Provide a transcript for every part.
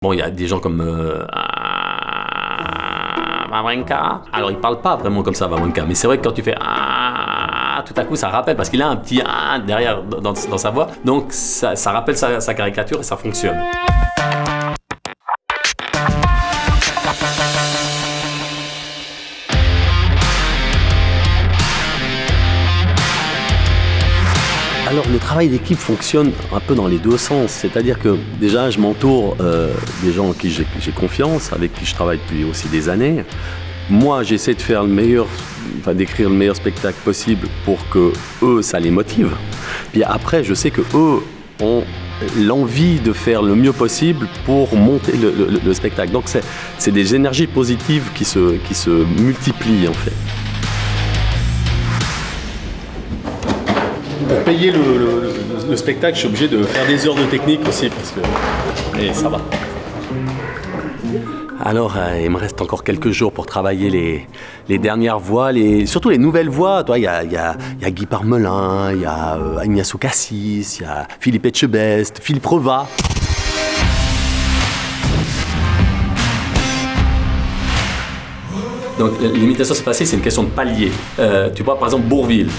Bon, il y a des gens comme Wawrinka. Alors, il parle pas vraiment comme ça, Wawrinka, mais c'est vrai que quand tu fais tout à coup, ça rappelle, parce qu'il a un petit derrière dans sa voix, donc ça rappelle sa caricature et ça fonctionne. Alors le travail d'équipe fonctionne un peu dans les deux sens, c'est-à-dire que déjà je m'entoure des gens en qui j'ai confiance, avec qui je travaille depuis aussi des années. Moi j'essaie de faire d'écrire le meilleur spectacle possible pour que eux ça les motive. Puis après je sais que eux ont l'envie de faire le mieux possible pour monter le spectacle. Donc c'est des énergies positives qui se multiplient en fait. Pour payer le spectacle, je suis obligé de faire des heures de technique aussi, parce que... Et ça va. Alors, il me reste encore quelques jours pour travailler les dernières voix, surtout les nouvelles voix. Il y a Guy Parmelin, il y a Ignacio Cassis, il y a Philippe Etchebest, Philippe Reva. Donc l'imitation c'est facile, c'est une question de palier. Tu vois par exemple Bourvil.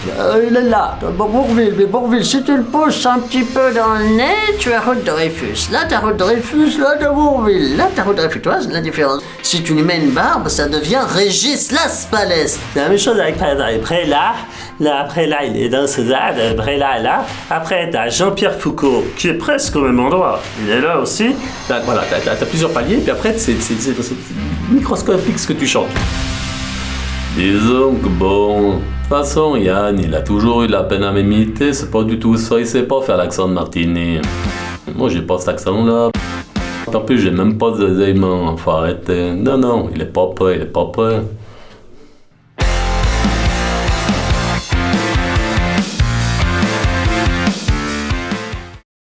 Il est là, Bourvil, si tu le pousses un petit peu dans le nez, tu as Route de Dreyfus. Là t'as Route de Dreyfus, là t'as Bourvil. Là t'as Route de Dreyfus, tu vois, c'est la différence. Si tu lui mets une barbe, ça devient Régis Laspalès. C'est la même chose avec Prélat. Là, après là, il est dans ce après là. Après, t'as Jean-Pierre Foucault, qui est presque au même endroit. Il est là aussi. T'as plusieurs paliers, puis après, c'est microscopique ce que tu changes. Disons que bon, de toute façon, Yann, il a toujours eu de la peine à m'imiter, c'est pas du tout ça, il sait pas faire l'accent de Martini. Moi, j'ai pas cet accent-là. En plus, j'ai même pas de aimants, faut arrêter. Non, il est pas prêt.